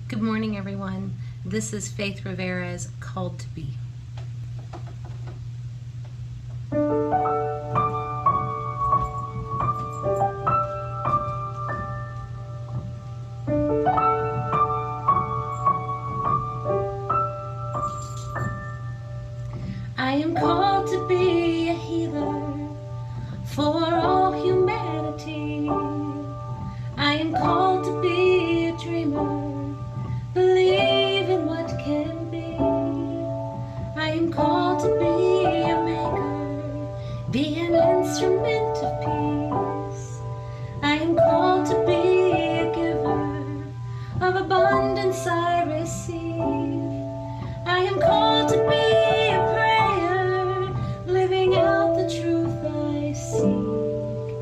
Good morning, everyone. This is Faith Rivera's Called to Be. I am called to be a healer for all humanity. I am called to be a dreamer, believe in what can be. I am called to be a maker, be an instrument of peace. I am called to be a giver, of abundance I receive. I am called to be a prayer, living out the truth I seek.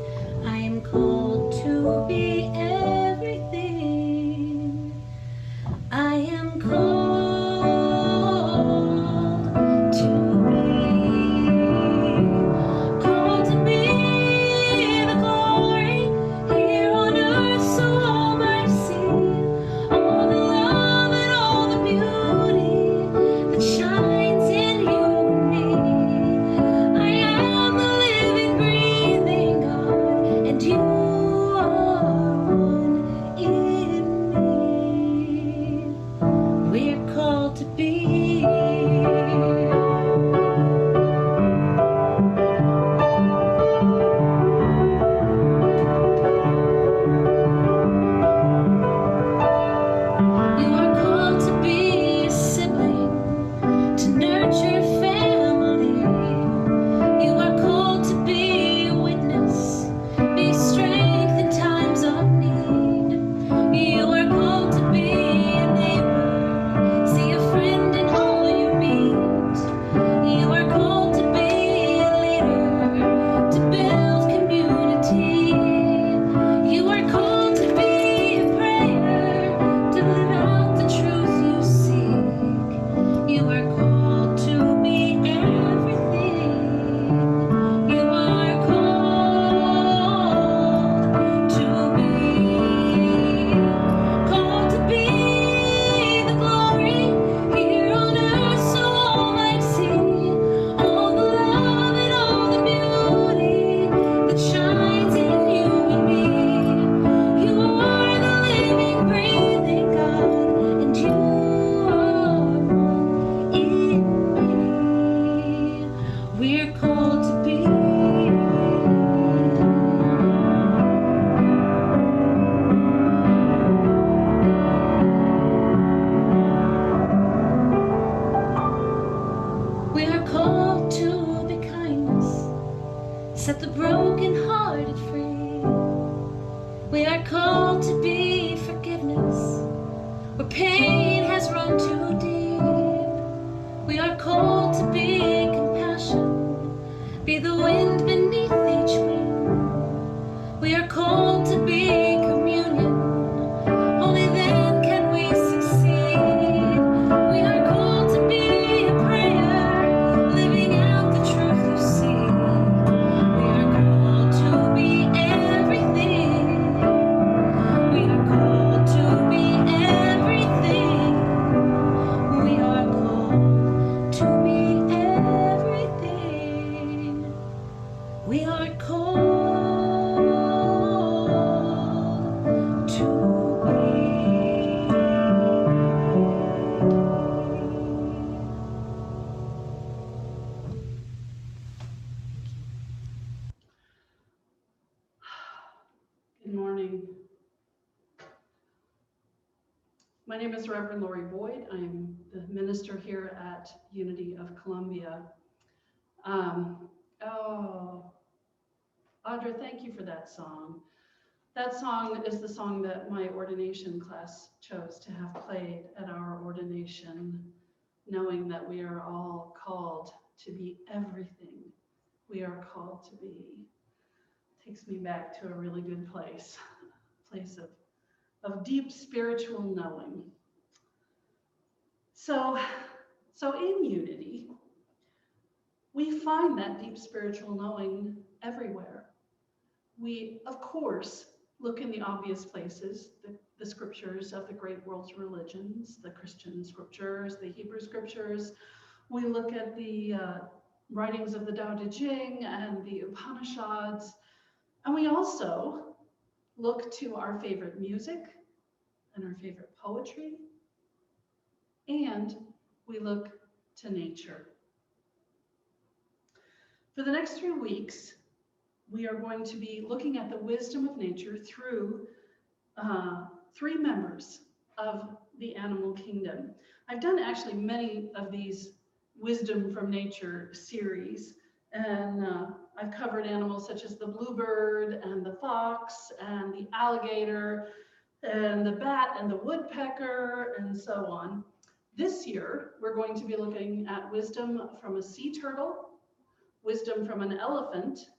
I am called to be everything. I am called to be the glory here on earth, so all might see all the love and all the beauty that shines in you and me. I am the living, breathing God, and you are one in me. We're called to be. You are called to be a sibling, to nurture family. You are called to be a witness, be strength in times of need. You are called to be a neighbor, see a friend in all you meet. You are called to be a leader, to build community. You are called to be a prayer, to live out the truth you seek. You are called to be everything. You are called to be the glory here on earth, so all might see all the love and all the beauty that shines in you and me. You are the living, breathing God, and you are one in me. We're called to be. We are called to be kindness, set the broken-hearted free. We are called to be forgiveness, where pain has run too deep. We are called to be compassion, be the wind beneath each wing. We are called to be communion, only then can we succeed. We are called to be a prayer, living out the truth you see. We are called to be everything. We are called to be everything. We are called to be everything. We are called to Good morning. My name is Reverend Lori Boyd. I'm the minister here at Unity of Columbia. Oh, Audra, thank you for that song. That song is the song that my ordination class chose to have played at our ordination, knowing that we are all called to be everything we are called to be. Takes me back to a really good place, a place of deep spiritual knowing. So in Unity, we find that deep spiritual knowing everywhere. We, of course, look in the obvious places, the the scriptures of the great world's religions, the Christian scriptures, the Hebrew scriptures. We look at the writings of the Tao Te Ching and the Upanishads. And we also look to our favorite music and our favorite poetry. And we look to nature. For the next 3 weeks, we are going to be looking at the wisdom of nature through 3 members of the animal kingdom. I've done actually many of these wisdom from nature series, and I've covered animals such as the bluebird and the fox and the alligator and the bat and the woodpecker and so on. This year, we're going to be looking at wisdom from a sea turtle, wisdom from an elephant,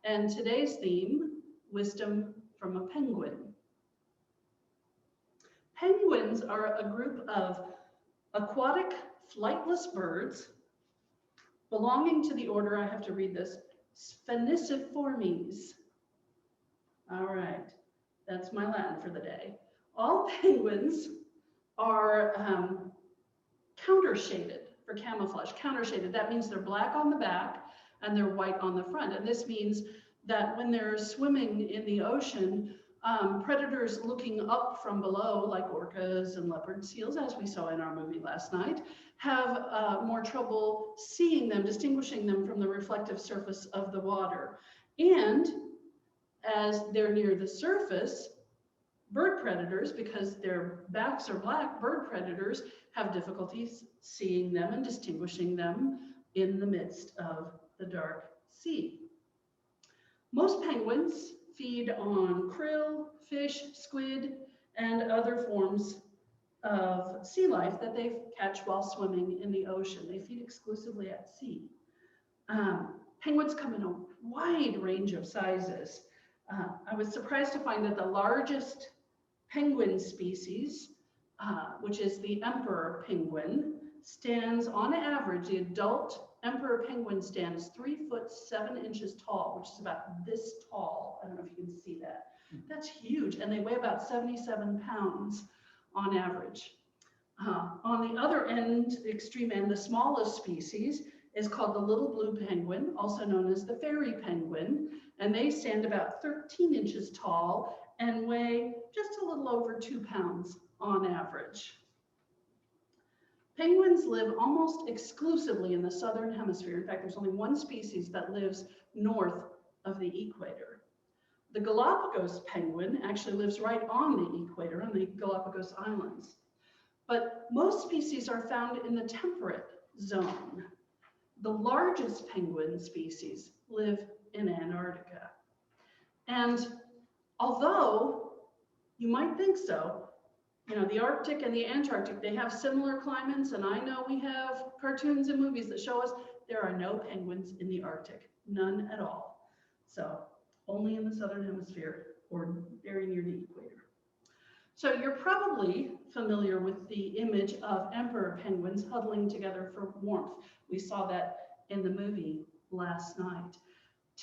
and today's theme, wisdom from a penguin. Penguins are a group of aquatic flightless birds belonging to the order, I have to read this, Spheniciformes. All right, that's my Latin for the day. All penguins are countershaded for camouflage. Countershaded, that means they're black on the back and they're white on the front. And this means that when they're swimming in the ocean, predators looking up from below, like orcas and leopard seals, as we saw in our movie last night, have more trouble seeing them, distinguishing them from the reflective surface of the water. And as they're near the surface, bird predators, because their backs are black, bird predators have difficulties seeing them and distinguishing them in the midst of the dark sea. Most penguins feed on krill, fish, squid, and other forms of sea life that they catch while swimming in the ocean. They feed exclusively at sea. Penguins come in a wide range of sizes. I was surprised to find that the largest penguin species, which is the emperor penguin, stands on average, the adult emperor penguin stands 3 foot 7 inches tall, which is about this tall. I don't know if you can see that. That's huge, and they weigh about 77 pounds on average. On the other end, the extreme end, the smallest species is called the little blue penguin, also known as the fairy penguin, and they stand about 13 inches tall and weigh just a little over 2 pounds on average. Penguins live almost exclusively in the southern hemisphere. In fact, there's only one species that lives north of the equator. The Galapagos penguin actually lives right on the equator, on the Galapagos Islands. But most species are found in the temperate zone. The largest penguin species live in Antarctica. And although you might think so, you know, the Arctic and the Antarctic, they have similar climates, and I know we have cartoons and movies that show us there are no penguins in the Arctic, none at all. So only in the southern hemisphere or very near the equator. So you're probably familiar with the image of emperor penguins huddling together for warmth. We saw that in the movie last night.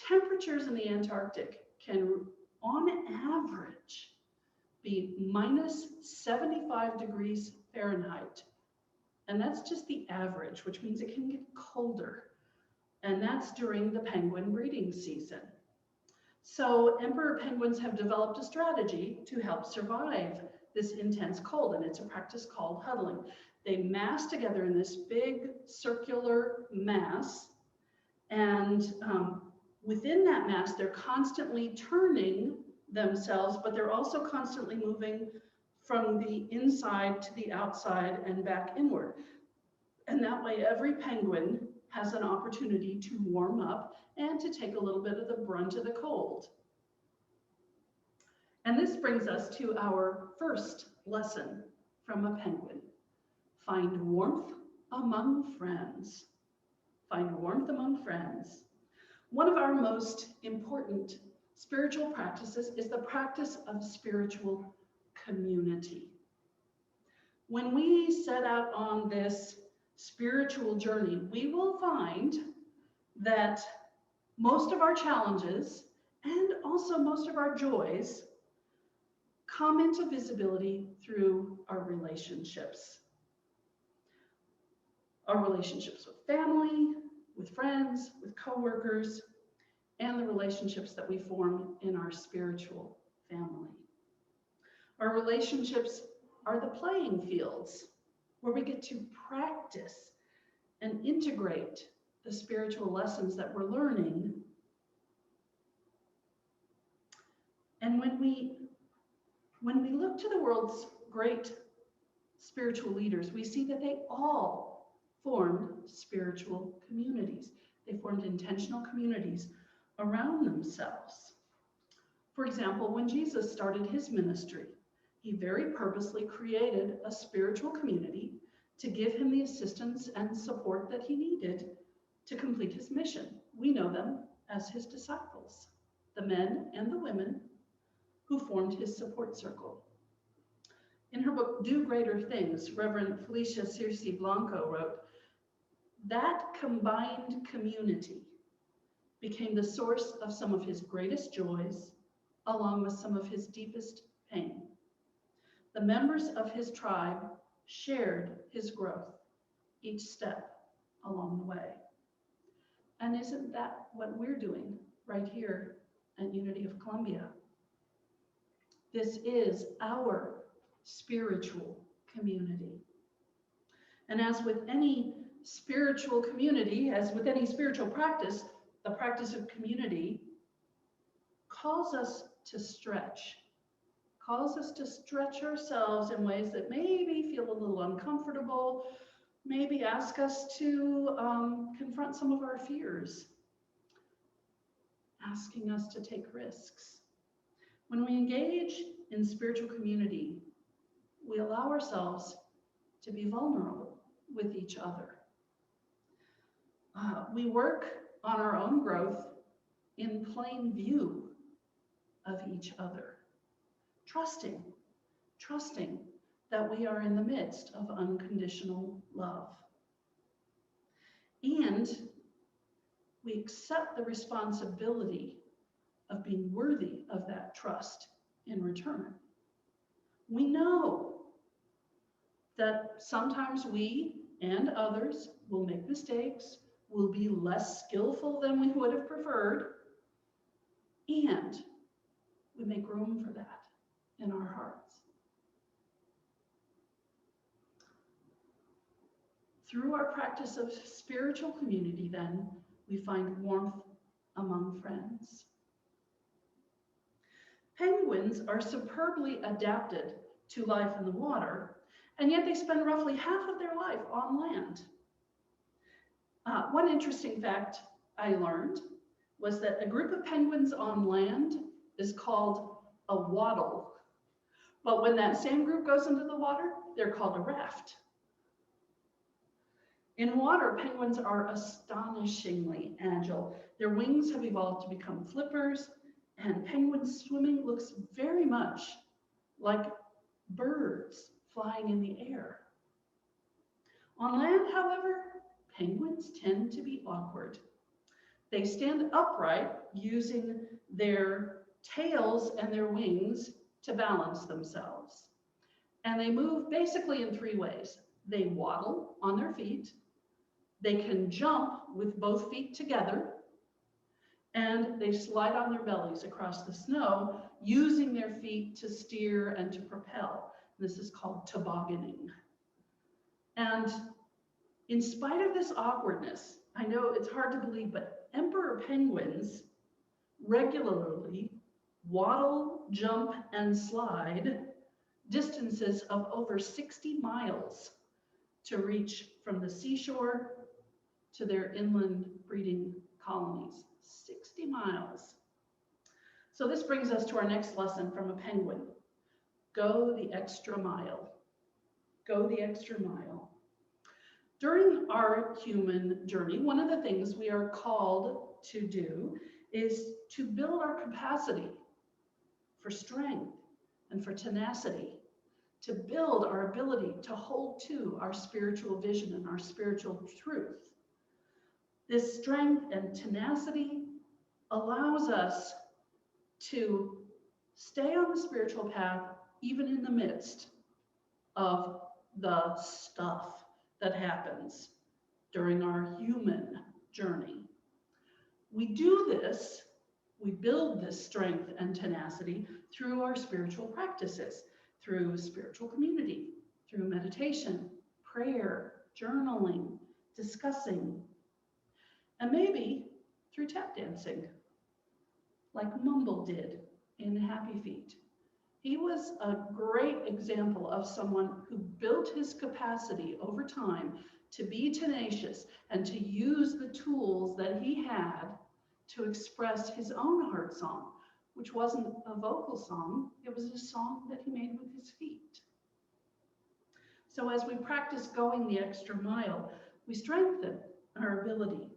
Temperatures in the Antarctic can, on average, be minus 75 degrees Fahrenheit. And that's just the average, which means it can get colder. And that's during the penguin breeding season. So emperor penguins have developed a strategy to help survive this intense cold, and it's a practice called huddling. They mass together in this big circular mass, and within that mass, they're constantly turning themselves, but they're also constantly moving from the inside to the outside and back inward. And that way, every penguin has an opportunity to warm up and to take a little bit of the brunt of the cold. And this brings us to our first lesson from a penguin. Find warmth among friends. Find warmth among friends. One of our most important spiritual practices is the practice of spiritual community. When we set out on this spiritual journey, we will find that most of our challenges and also most of our joys come into visibility through our relationships. Our relationships with family, with friends, with coworkers, and the relationships that we form in our spiritual family. Our relationships are the playing fields where we get to practice and integrate the spiritual lessons that we're learning. And when we look to the world's great spiritual leaders, we see that they all formed spiritual communities. They formed intentional communities around themselves. For example, when Jesus started his ministry, he very purposely created a spiritual community to give him the assistance and support that he needed to complete his mission. We know them as his disciples, the men and the women who formed his support circle. In her book, Do Greater Things, Reverend Felicia Circe Blanco wrote, that combined community became the source of some of his greatest joys, along with some of his deepest pain. The members of his tribe shared his growth each step along the way. And isn't that what we're doing right here at Unity of Columbia? This is our spiritual community. And as with any spiritual community, as with any spiritual practice, the practice of community calls us to stretch ourselves in ways that maybe feel a little uncomfortable, maybe ask us to confront some of our fears, asking us to take risks. When we engage in spiritual community, we allow ourselves to be vulnerable with each other. We work on our own growth in plain view of each other, trusting that we are in the midst of unconditional love. And we accept the responsibility of being worthy of that trust in return. We know that sometimes we and others will make mistakes, will be less skillful than we would have preferred, and we make room for that in our hearts. Through our practice of spiritual community, then, we find warmth among friends. Penguins are superbly adapted to life in the water, and yet they spend roughly half of their life on land. One interesting fact I learned was that a group of penguins on land is called a waddle. But when that same group goes into the water, they're called a raft. In water, penguins are astonishingly agile. Their wings have evolved to become flippers, and penguin swimming looks very much like birds flying in the air. On land, however, penguins tend to be awkward. They stand upright using their tails and their wings to balance themselves. And they move basically in three ways. They waddle on their feet, they can jump with both feet together, and they slide on their bellies across the snow using their feet to steer and to propel. This is called tobogganing. And in spite of this awkwardness, I know it's hard to believe, but emperor penguins regularly waddle, jump, and slide distances of over 60 miles to reach from the seashore to their inland breeding colonies. 60 miles. So this brings us to our next lesson from a penguin. Go the extra mile. Go the extra mile. During our human journey, one of the things we are called to do is to build our capacity for strength and for tenacity, to build our ability to hold to our spiritual vision and our spiritual truth. This strength and tenacity allows us to stay on the spiritual path even in the midst of the stuff that happens during our human journey. We do this, we build this strength and tenacity through our spiritual practices, through spiritual community, through meditation, prayer, journaling, discussing, and maybe through tap dancing, like Mumble did in Happy Feet. He was a great example of someone who built his capacity over time to be tenacious and to use the tools that he had to express his own heart song, which wasn't a vocal song, it was a song that he made with his feet. So as we practice going the extra mile, we strengthen our ability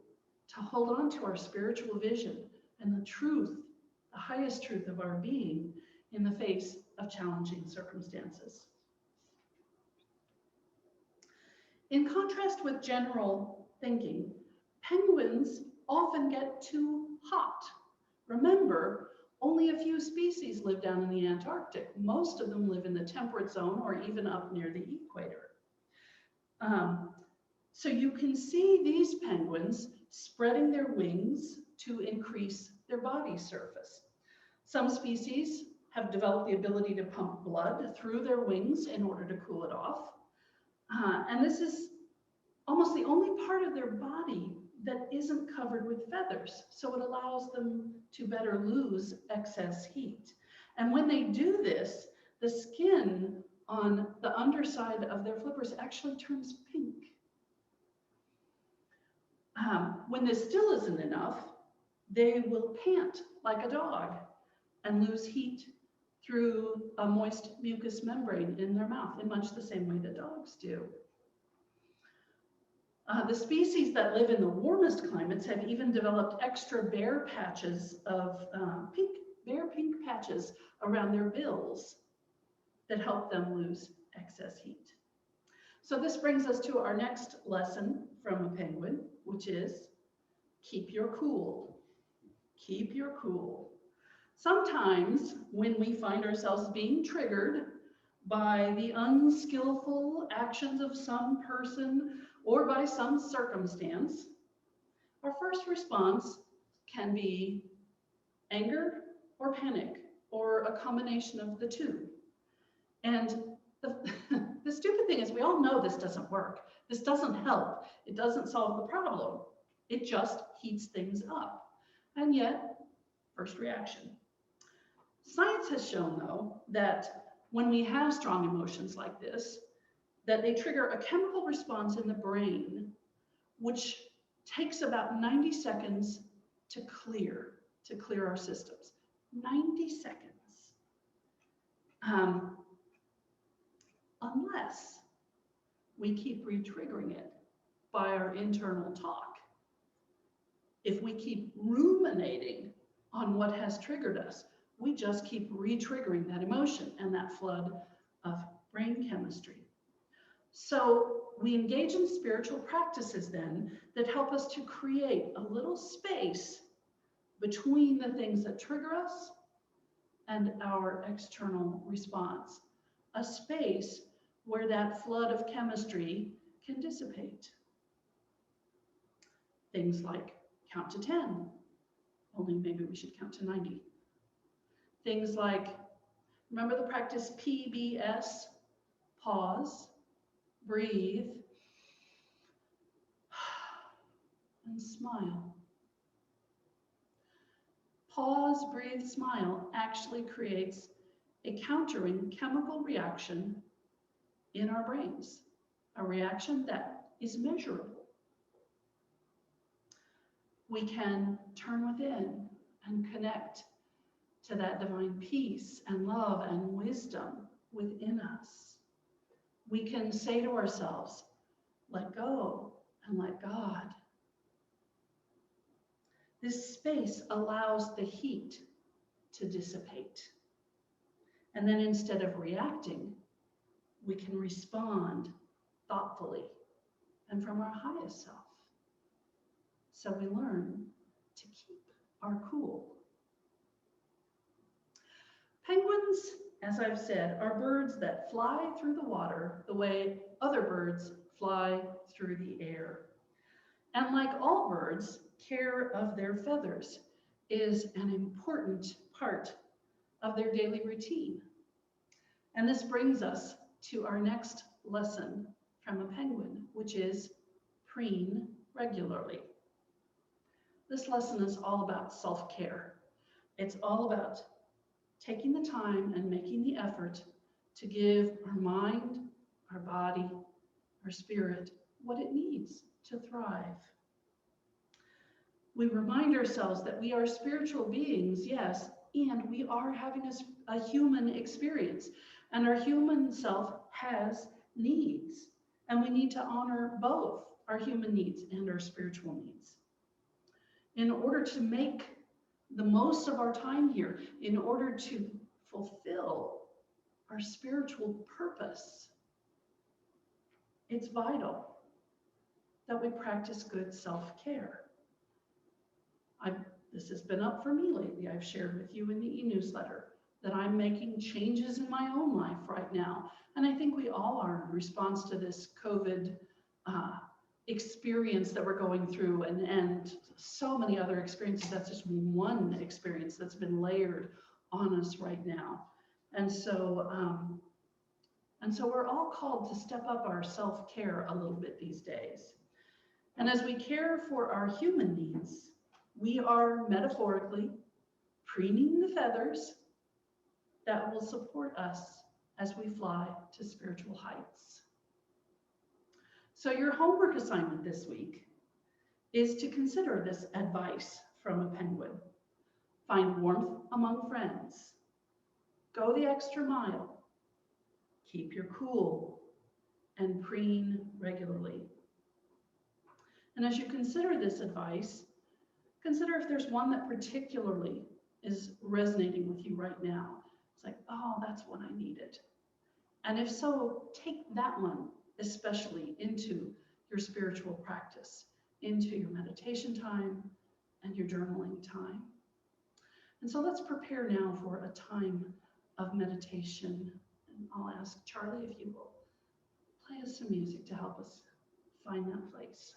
to hold on to our spiritual vision and the truth, the highest truth of our being in the face of challenging circumstances. In contrast with general thinking, penguins often get too hot. Remember, only a few species live down in the Antarctic. Most of them live in the temperate zone or even up near the equator. So you can see these penguins spreading their wings to increase their body surface. Some species have developed the ability to pump blood through their wings in order to cool it off. And this is almost the only part of their body that isn't covered with feathers. So it allows them to better lose excess heat. And when they do this, the skin on the underside of their flippers actually turns pink. When this still isn't enough, they will pant like a dog and lose heat through a moist mucous membrane in their mouth in much the same way that dogs do. The species that live in the warmest climates have even developed extra bare patches of pink patches around their bills that help them lose excess heat. So this brings us to our next lesson from a penguin, which is keep your cool. Keep your cool. Sometimes when we find ourselves being triggered by the unskillful actions of some person or by some circumstance, our first response can be anger or panic or a combination of the two. And the stupid thing is we all know this doesn't work. This doesn't help. It doesn't solve the problem. It just heats things up. And yet, first reaction. Science has shown, though, that when we have strong emotions like this, that they trigger a chemical response in the brain, which takes about 90 seconds to clear our systems. 90 seconds. Unless we keep re-triggering it by our internal talk. If we keep ruminating on what has triggered us, we just keep re-triggering that emotion and that flood of brain chemistry. So we engage in spiritual practices then that help us to create a little space between the things that trigger us and our external response. A space where that flood of chemistry can dissipate. Things like count to 10, only maybe we should count to 90. Things like, remember the practice PBS? Pause, breathe, and smile. Pause, breathe, smile actually creates a countering chemical reaction in our brains, a reaction that is measurable. We can turn within and connect to that divine peace and love and wisdom within us. We can say to ourselves, let go and let God. This space allows the heat to dissipate. And then instead of reacting, we can respond thoughtfully and from our highest self. So we learn to keep our cool. Penguins as I've said, are birds that fly through the water the way other birds fly through the air. And like all birds, care of their feathers is an important part of their daily routine. And this brings us to our next lesson from a penguin, which is preen regularly. This lesson is all about self-care. It's all about taking the time and making the effort to give our mind, our body, our spirit what it needs to thrive. We remind ourselves that we are spiritual beings, yes, and we are having a human experience. And our human self has needs, and we need to honor both our human needs and our spiritual needs. In order to make the most of our time here, in order to fulfill our spiritual purpose, it's vital that we practice good self-care. This has been up for me lately. I've shared with you in the e-newsletter that I'm making changes in my own life right now. And I think we all are in response to this COVID experience that we're going through, and so many other experiences. That's just one experience that's been layered on us right now. And so we're all called to step up our self-care a little bit these days. And as we care for our human needs, we are metaphorically preening the feathers that will support us as we fly to spiritual heights. So your homework assignment this week is to consider this advice from a penguin. Find warmth among friends. Go the extra mile. Keep your cool, and preen regularly. And as you consider this advice, consider if there's one that particularly is resonating with you right now. It's like, oh, that's what I needed. And if so, take that one especially into your spiritual practice, into your meditation time and your journaling time. And so let's prepare now for a time of meditation. And I'll ask Charlie if you will play us some music to help us find that place.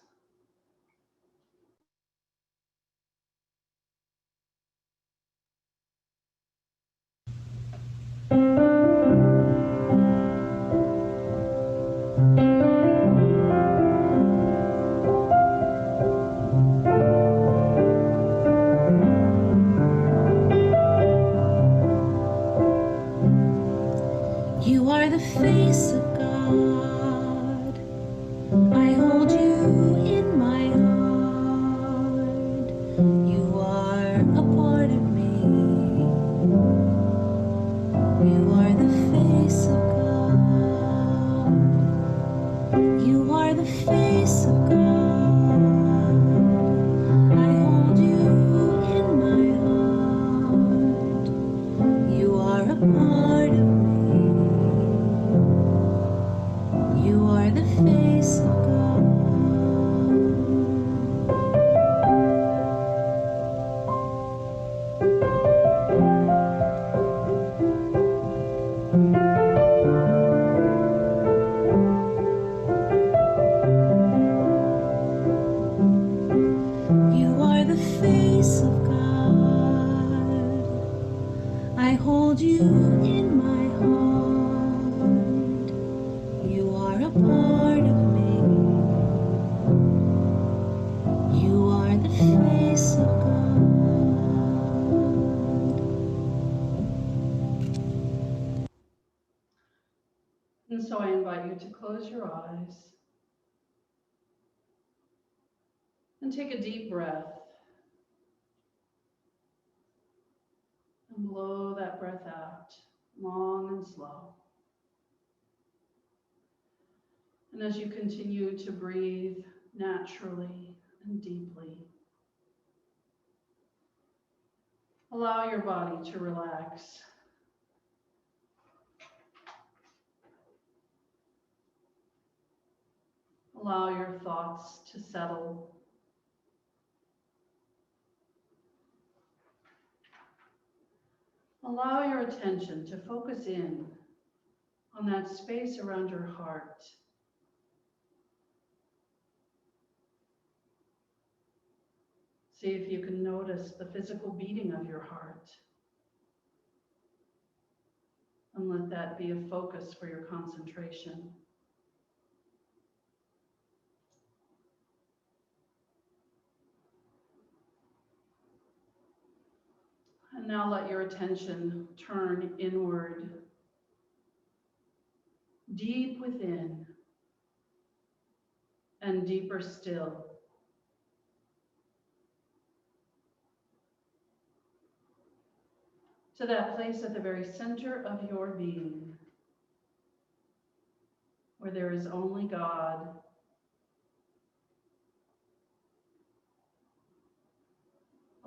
You are the face of God. I hold you in my heart. You are a part of me. You are the face of God. You are the face of God. I hold you in my heart. You are a part of me. You are the face of God. You are the face of God. I hold you in my heart. You are a part of me. You are the face of God. And so I invite you to close your eyes and take a deep breath and blow that breath out long and slow. And as you continue to breathe naturally and deeply, allow your body to relax. Allow your thoughts to settle. Allow your attention to focus in on that space around your heart. See if you can notice the physical beating of your heart. And let that be a focus for your concentration. And now let your attention turn inward, deep within, and deeper still. To that place at the very center of your being, where there is only God.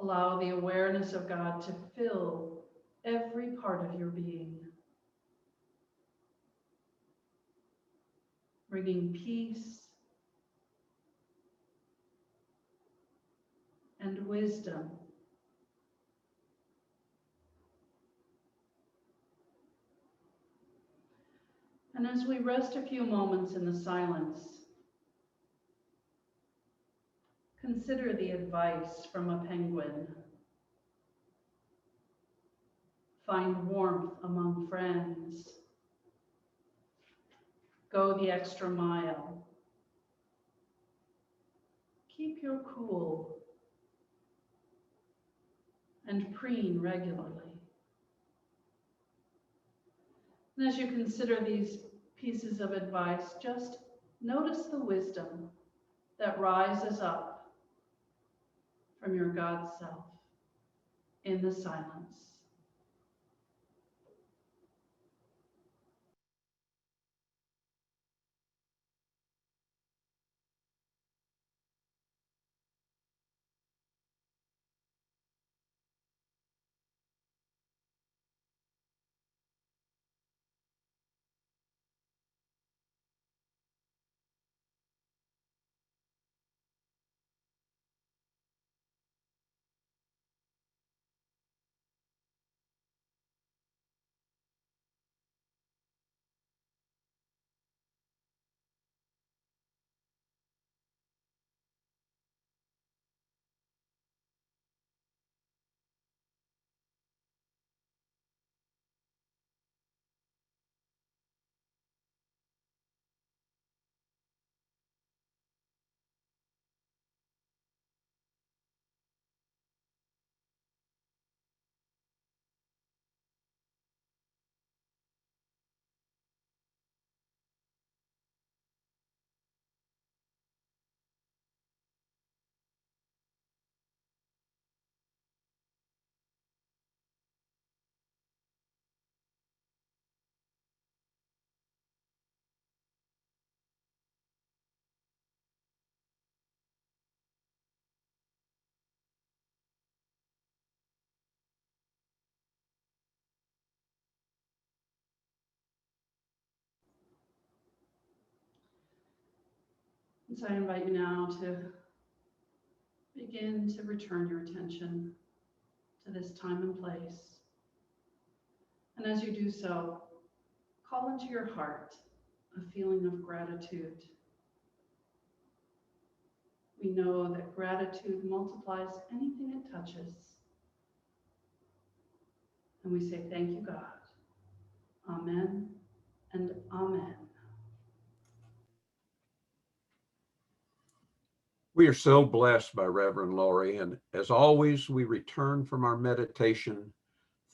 Allow the awareness of God to fill every part of your being, bringing peace and wisdom. And as we rest a few moments in the silence, consider the advice from a penguin. Find warmth among friends. Go the extra mile. Keep your cool. And preen regularly. And as you consider these pieces of advice, just notice the wisdom that rises up from your God self in the silence. And so I invite you now to begin to return your attention to this time and place. And as you do so, call into your heart a feeling of gratitude. We know that gratitude multiplies anything it touches. And we say, thank you, God. Amen and amen. We are so blessed by Reverend Laurie, and as always, we return from our meditation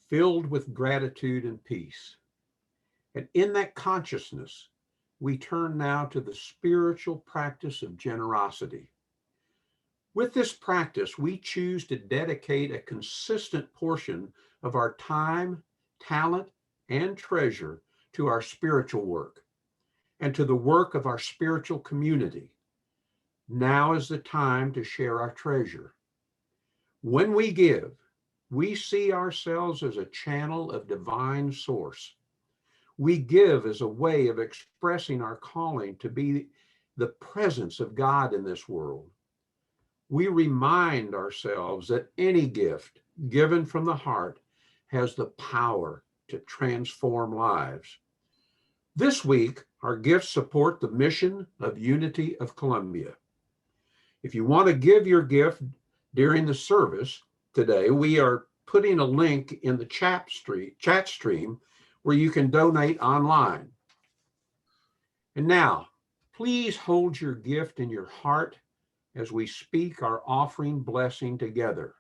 filled with gratitude and peace. And in that consciousness, we turn now to the spiritual practice of generosity. With this practice, we choose to dedicate a consistent portion of our time, talent, and treasure to our spiritual work and to the work of our spiritual community. Now is the time to share our treasure. When we give, we see ourselves as a channel of divine source. We give as a way of expressing our calling to be the presence of God in this world. We remind ourselves that any gift given from the heart has the power to transform lives. This week, our gifts support the mission of Unity of Columbia. If you want to give your gift during the service today, we are putting a link in the chat stream where you can donate online. And now, please hold your gift in your heart as we speak our offering blessing together.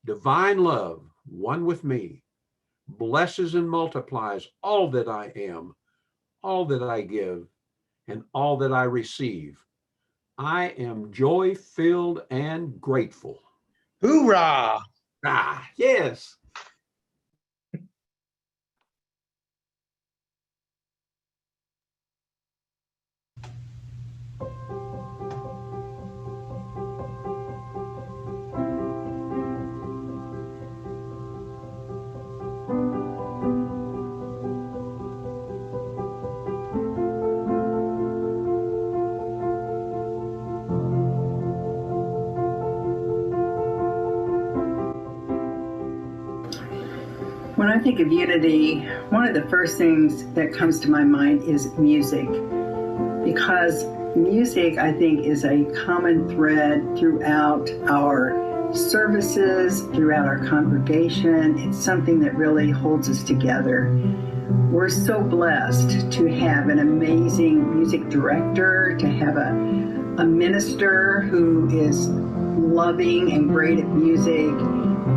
Divine love, one with me, blesses and multiplies all that I am, all that I give, and all that I receive. I am joy-filled and grateful. Hoorah! Ah, yes. When I think of unity, one of the first things that comes to my mind is music, because music, I think, is a common thread throughout our services, throughout our congregation. It's something that really holds us together. We're so blessed to have an amazing music director, to have a minister who is loving and great at music.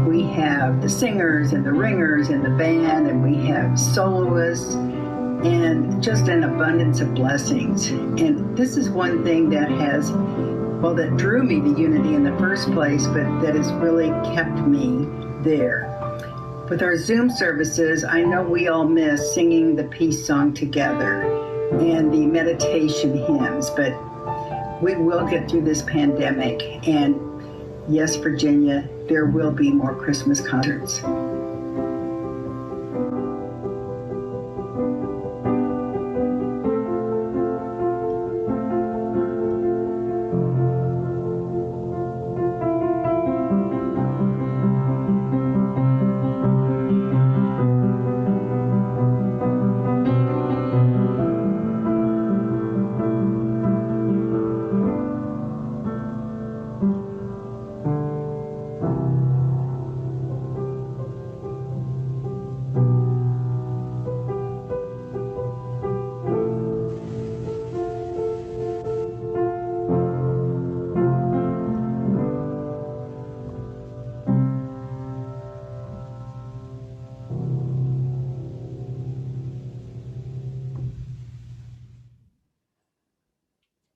We have the singers and the ringers and the band, and we have soloists, and just an abundance of blessings. And this is one thing that has, well, that drew me to Unity in the first place, but that has really kept me there. With our Zoom services, I know we all miss singing the peace song together and the meditation hymns, but we will get through this pandemic. And yes, Virginia, there will be more Christmas concerts.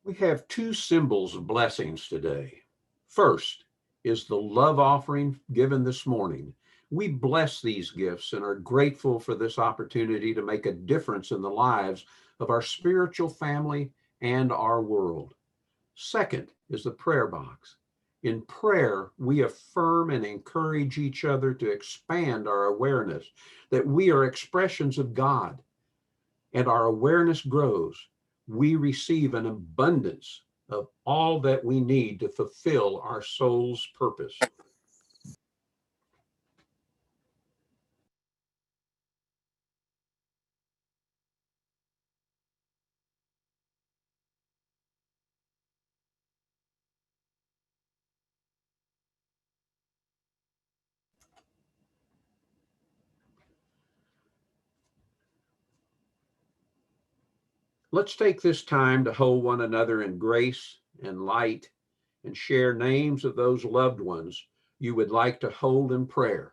We have two symbols of blessings today. First is the love offering given this morning. We bless these gifts and are grateful for this opportunity to make a difference in the lives of our spiritual family and our world. Second is the prayer box. In prayer, we affirm and encourage each other to expand our awareness that we are expressions of God, and our awareness grows. We receive an abundance of all that we need to fulfill our soul's purpose. Let's take this time to hold one another in grace and light and share names of those loved ones you would like to hold in prayer.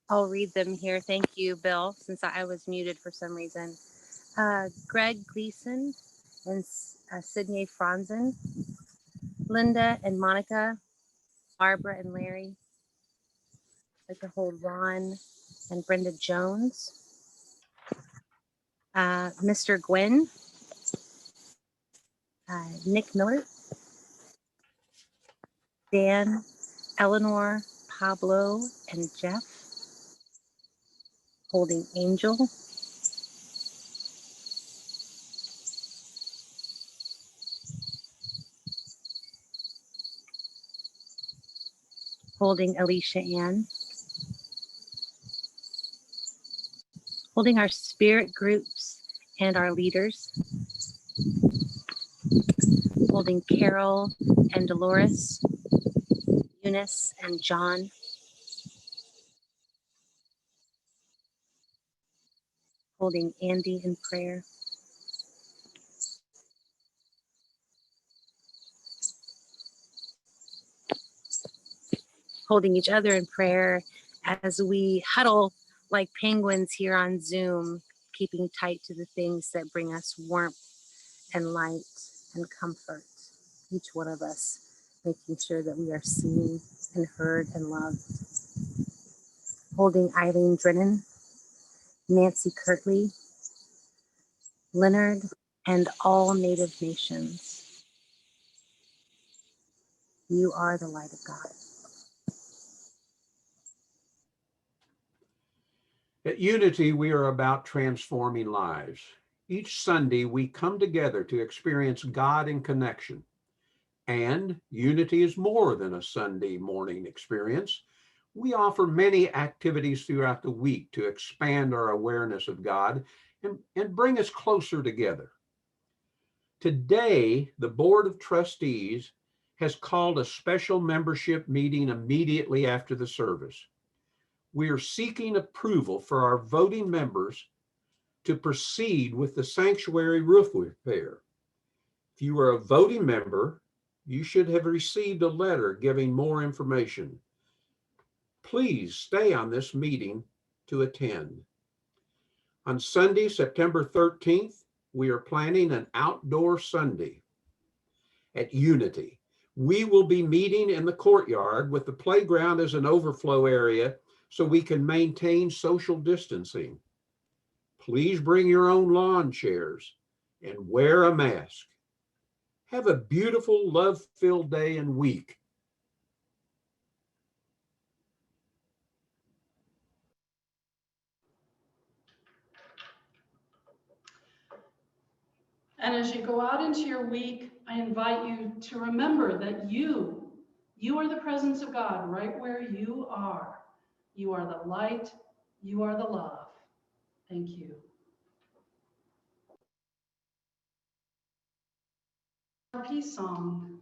I'll read them here. Thank you, Bill, since I was muted for some reason. Greg Gleason and Sydney Franzen, Linda and Monica, Barbara and Larry. I'd like to hold Ron and Brenda Jones, Mr. Gwynn, Nick Miller, Dan, Eleanor, Pablo, and Jeff. Holding Angel. Holding Alicia Ann. Holding our spirit groups and our leaders. Holding Carol and Dolores, Eunice and John. Holding Andy in prayer. Holding each other in prayer as we huddle like penguins here on Zoom, keeping tight to the things that bring us warmth and light and comfort. Each one of us making sure that we are seen and heard and loved. Holding Eileen Drennan, Nancy Kirtley, Leonard, and all Native nations. You are the light of God. At Unity, we are about transforming lives. Each Sunday, we come together to experience God in connection. And Unity is more than a Sunday morning experience. We offer many activities throughout the week to expand our awareness of God and bring us closer together. Today, the Board of Trustees has called a special membership meeting immediately after the service. We are seeking approval for our voting members to proceed with the sanctuary roof repair. If you are a voting member, you should have received a letter giving more information. Please stay on this meeting to attend. On Sunday, September 13th, we are planning an outdoor Sunday at Unity. We will be meeting in the courtyard with the playground as an overflow area so we can maintain social distancing. Please bring your own lawn chairs and wear a mask. Have a beautiful, love-filled day and week. And as you go out into your week, I invite you to remember that you are the presence of God right where you are. You are the light. You are the love. Thank you. Our peace song.